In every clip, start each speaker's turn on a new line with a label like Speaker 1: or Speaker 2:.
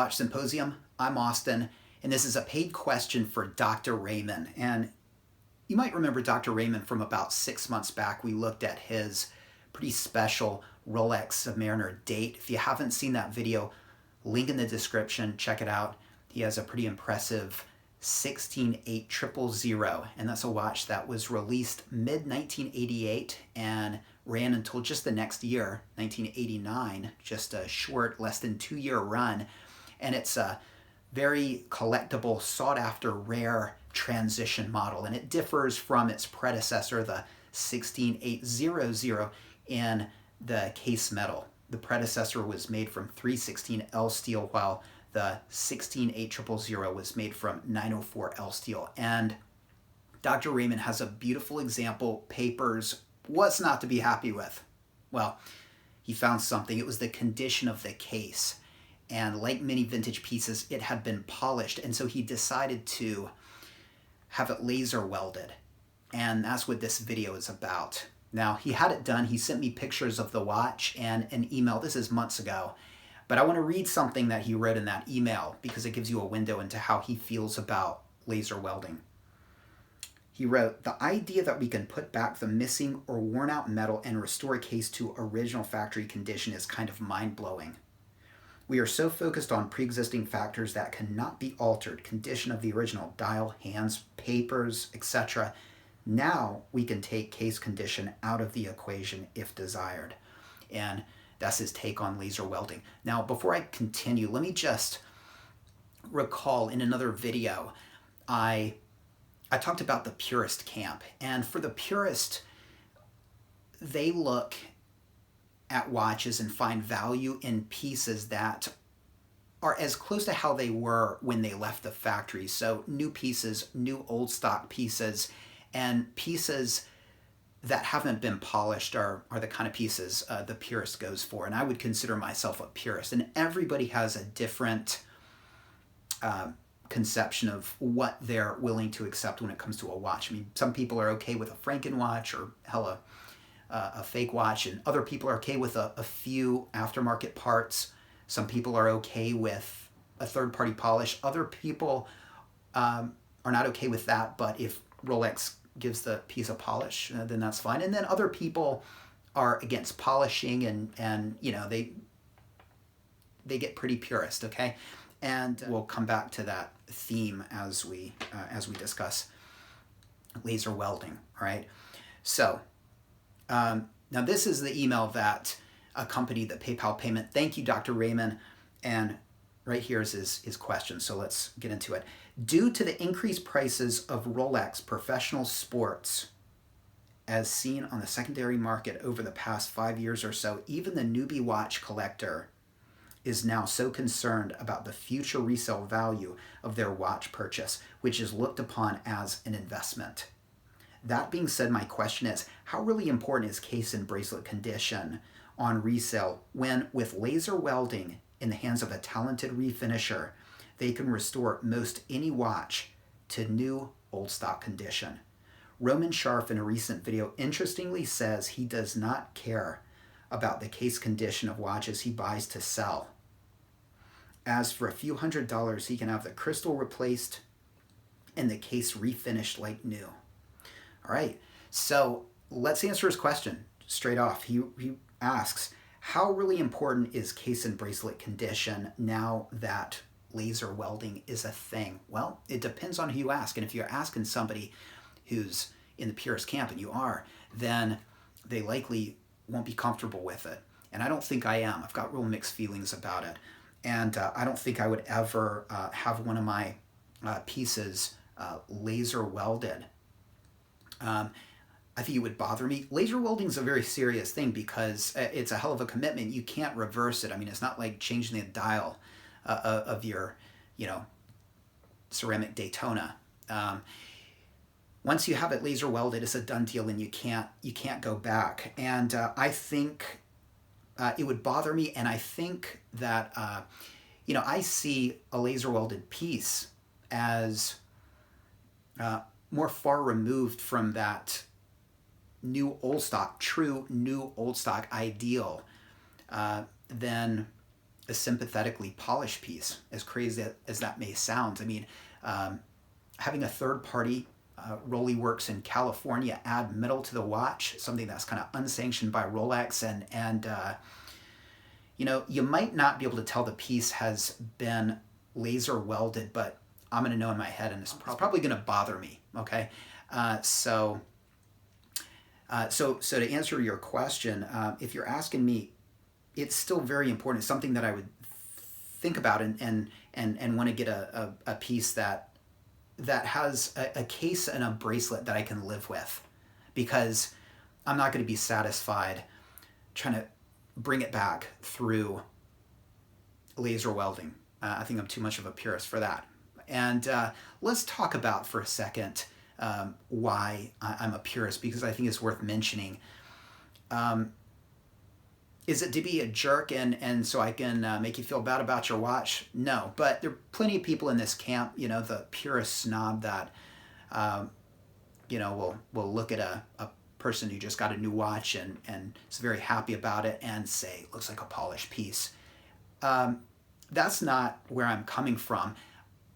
Speaker 1: Watch Symposium. I'm Austin, and this is a paid question for Dr. Raymond. And you might remember Dr. Raymond from about 6 months back. We looked at his pretty special Rolex Submariner date. If you haven't seen that video, link in the description, check it out. He has a pretty impressive 168000, and that's a watch that was released mid-1988 and ran until just the next year, 1989, just a short, less than 2-year run. And it's a very collectible, sought-after, rare transition model, and it differs from its predecessor, the 16800, in the case metal. The predecessor was made from 316L steel, while the 16800 was made from 904L steel. And Dr. Raymond has a beautiful example. Papers, what's not to be happy with? Well, he found something. It was the condition of the case. And like many vintage pieces, it had been polished. And so he decided to have it laser welded. And that's what this video is about. Now, he had it done. He sent me pictures of the watch and an email. This is months ago. But I want to read something that he wrote in that email because it gives you a window into how he feels about laser welding. He wrote, "The idea that we can put back the missing or worn out metal and restore a case to original factory condition is kind of mind-blowing. We are so focused on pre-existing factors that cannot be altered, condition of the original, dial, hands, papers, etc. Now we can take case condition out of the equation if desired." And that's his take on laser welding. Now, before I continue, let me just recall in another video, I talked about the purist camp. And for the purist, they look at watches and find value in pieces that are as close to how they were when they left the factory. So new pieces, new old stock pieces, and pieces that haven't been polished are the kind of pieces the purist goes for. And I would consider myself a purist. And everybody has a different conception of what they're willing to accept when it comes to a watch. I mean, some people are okay with a Franken watch or a fake watch, and other people are okay with a few aftermarket parts. Some people are okay with a third-party polish. Other people are not okay with that, but if Rolex gives the piece a polish, then that's fine. And then other people are against polishing, and you know, they get pretty purist, okay? And we'll come back to that theme as we discuss laser welding, all right? So now this is the email that accompanied the PayPal payment. Thank you, Dr. Raymond. And right here is his question, so let's get into it. Due to the increased prices of Rolex professional sports as seen on the secondary market over the past 5 years or so, even the newbie watch collector is now so concerned about the future resale value of their watch purchase, which is looked upon as an investment. That being said, my question is, how really important is case and bracelet condition on resale when, with laser welding in the hands of a talented refinisher, they can restore most any watch to new old stock condition? Roman Scharf in a recent video interestingly says he does not care about the case condition of watches he buys to sell, as for a few $100s he can have the crystal replaced and the case refinished like new. All right, so let's answer his question straight off. He asks, how really important is case and bracelet condition now that laser welding is a thing? Well, it depends on who you ask. And if you're asking somebody who's in the purist camp, and you are, then they likely won't be comfortable with it. And I don't think I am. I've got real mixed feelings about it. And I don't think I would ever have one of my pieces laser welded. I think it would bother me. Laser welding is a very serious thing because it's a hell of a commitment. You can't reverse it. I mean, it's not like changing the dial of your, ceramic Daytona. Once you have it laser welded, it's a done deal, and you can't go back. And I think it would bother me, and I think that I see a laser welded piece as more far removed from that new old stock, true new old stock ideal than a sympathetically polished piece, as crazy as that may sound. I mean, having a third party Roleworks in California add metal to the watch, something that's kind of unsanctioned by Rolex, and you know, you might not be able to tell the piece has been laser welded, but I'm going to know in my head, and it's probably going to bother me. Okay, so to answer your question, if you're asking me, it's still very important. It's something that I would think about and want to get a piece that has a case and a bracelet that I can live with, because I'm not going to be satisfied trying to bring it back through laser welding. I think I'm too much of a purist for that. And let's talk about for a second why I'm a purist, because I think it's worth mentioning. Is it to be a jerk and so I can make you feel bad about your watch? No, but there are plenty of people in this camp, you know, the purist snob that, you know, will look at a person who just got a new watch and is very happy about it and say, looks like a polished piece. That's not where I'm coming from.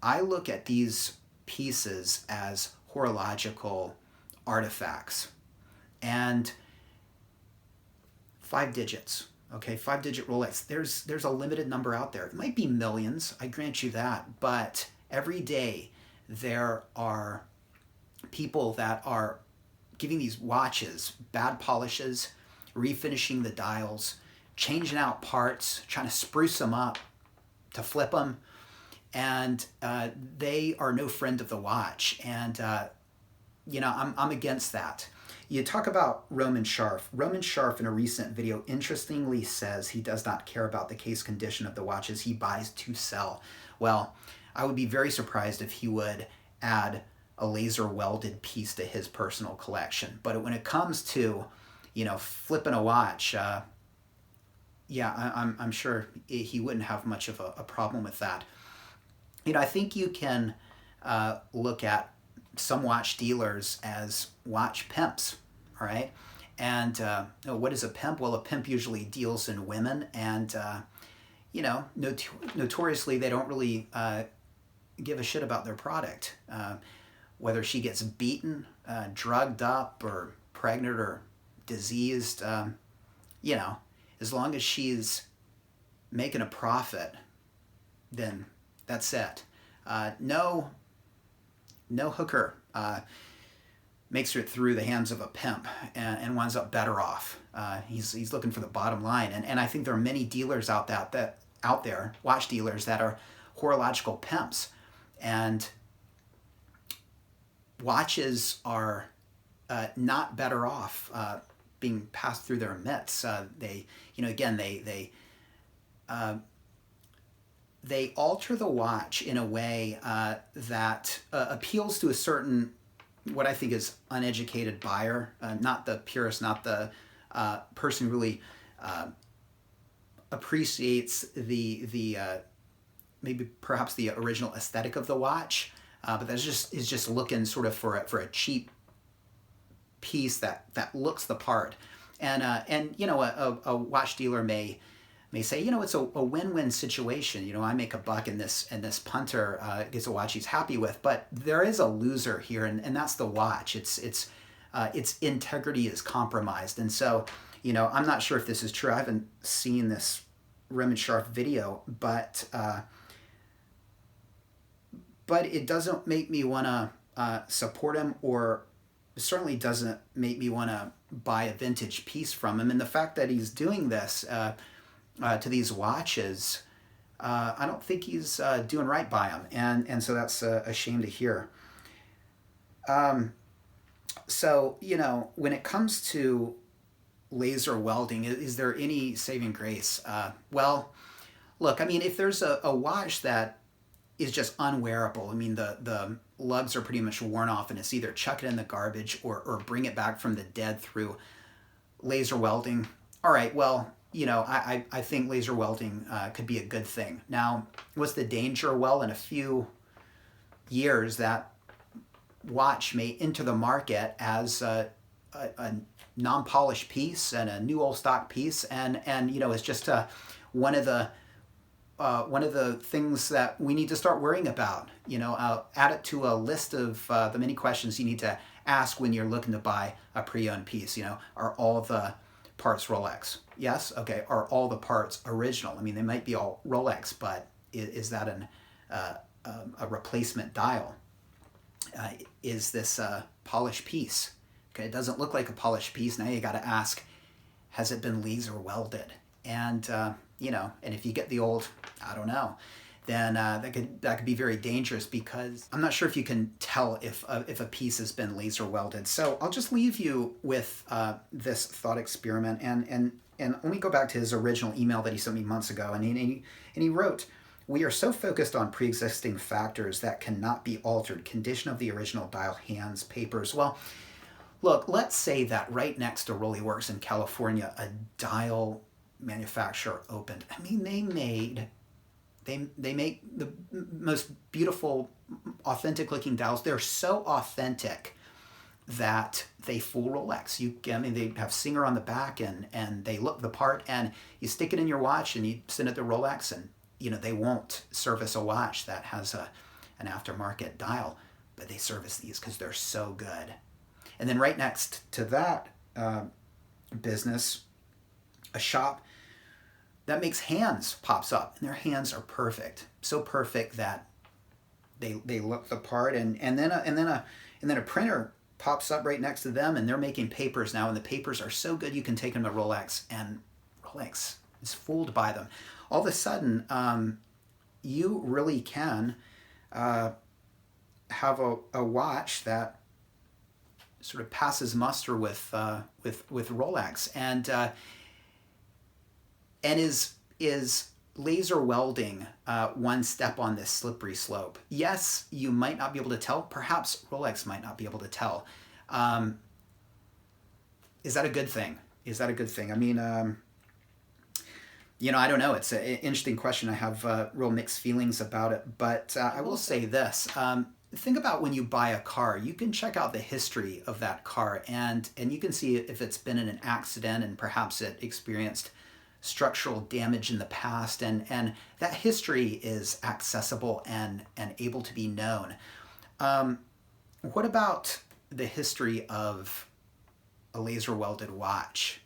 Speaker 1: I look at these pieces as horological artifacts, and 5 digits, okay, 5-digit Rolex. There's a limited number out there. It might be millions, I grant you that, but every day there are people that are giving these watches bad polishes, refinishing the dials, changing out parts, trying to spruce them up, to flip them, and they are no friend of the watch. And you know, I'm against that. You talk about Roman Scharf. Roman Scharf in a recent video interestingly says he does not care about the case condition of the watches he buys to sell. Well, I would be very surprised if he would add a laser welded piece to his personal collection. But when it comes to, you know, flipping a watch, yeah, I'm sure he wouldn't have much of a problem with that. You know, I think you can look at some watch dealers as watch pimps, all right? And what is a pimp? Well, a pimp usually deals in women, and you know, notoriously they don't really give a shit about their product. Whether she gets beaten, drugged up, or pregnant, or diseased, you know, as long as she's making a profit, then that's it. No hooker makes it through the hands of a pimp and winds up better off. He's looking for the bottom line, and I think there are many dealers out there, watch dealers, that are horological pimps, and watches are not better off being passed through their mitts. They, you know, again, they alter the watch in a way that appeals to a certain, what I think is uneducated buyer, not the purist, not the person who really appreciates the maybe perhaps the original aesthetic of the watch, but that is just looking sort of for a cheap piece that looks the part. And you know, a watch dealer may say, you know, it's a win-win situation. You know, I make a buck, and this punter gets a watch he's happy with. But there is a loser here, and that's the watch. Its integrity is compromised. And so, you know, I'm not sure if this is true. I haven't seen this Roman Scharf video, but it doesn't make me want to support him, or certainly doesn't make me want to buy a vintage piece from him. And the fact that he's doing this to these watches, I don't think he's doing right by them, and so that's a shame to hear. So, you know, when it comes to laser welding, is there any saving grace? Well, look, I mean, if there's a watch that is just unwearable, I mean, the lugs are pretty much worn off, and it's either chuck it in the garbage or bring it back from the dead through laser welding. All right, well, you know, I think laser welding could be a good thing. Now, what's the danger? Well, in a few years, that watch may enter the market as a non-polished piece and a new old stock piece, and you know, it's just one of the one of the things that we need to start worrying about. Add it to a list of the many questions you need to ask when you're looking to buy a pre-owned piece. Are all the parts Rolex? Yes. Okay. Are all the parts original? I mean, they might be all Rolex, but is that a replacement dial? Is this a polished piece? Okay, it doesn't look like a polished piece. Now you got to ask, has it been laser welded? And and if you get the old, I don't know, then that could be very dangerous, because I'm not sure if you can tell if a piece has been laser welded. So I'll just leave you with this thought experiment, and let me go back to his original email that he sent me months ago, and he wrote, "We are so focused on pre-existing factors that cannot be altered. Condition of the original dial, hands, papers." Well, look, let's say that right next to Rolly Works in California, a dial manufacturer opened. I mean, they make the most beautiful, authentic looking dials. They're so authentic that they fool Rolex. They have Singer on the back, and they look the part, and you stick it in your watch and you send it to Rolex, and they won't service a watch that has an aftermarket dial, but they service these because they're so good. And then right next to that business, a shop that makes hands pops up, and their hands are perfect, so perfect that they look the part. And then a printer pops up right next to them, and they're making papers now, and the papers are so good you can take them to Rolex, and Rolex is fooled by them. All of a sudden, you really can have a watch that sort of passes muster with Rolex, and is laser welding one step on this slippery slope. Yes, you might not be able to tell. Perhaps Rolex might not be able to tell. Is that a good thing? Is that a good thing? I mean, I don't know. It's an interesting question. I have real mixed feelings about it, but I will say this. Think about when you buy a car. You can check out the history of that car, and you can see if it's been in an accident, and perhaps it experienced structural damage in the past, and that history is accessible and able to be known. What about the history of a laser welded watch?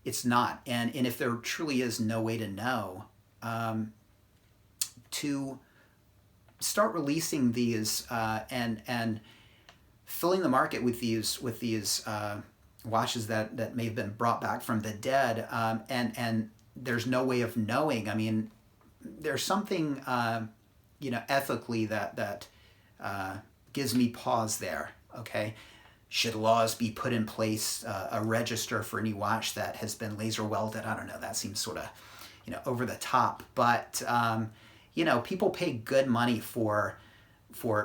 Speaker 1: It's not, and if there truly is no way to know, to start releasing these and filling the market with these watches that may have been brought back from the dead, and there's no way of knowing. I mean, there's something ethically that gives me pause there. Okay, should laws be put in place, a register for any watch that has been laser welded? I don't know. That seems sort of over the top, but people pay good money for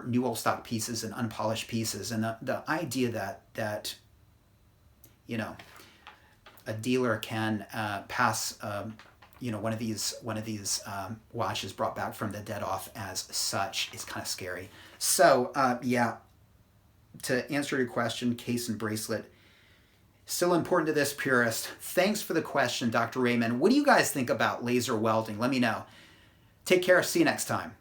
Speaker 1: new old stock pieces and unpolished pieces, and the idea that a dealer can pass one of these watches brought back from the dead off as such is kind of scary. So to answer your question, case and bracelet still important to this purist. Thanks for the question, Dr. Raymond. What do you guys think about laser welding? Let me know. Take care. See you next time.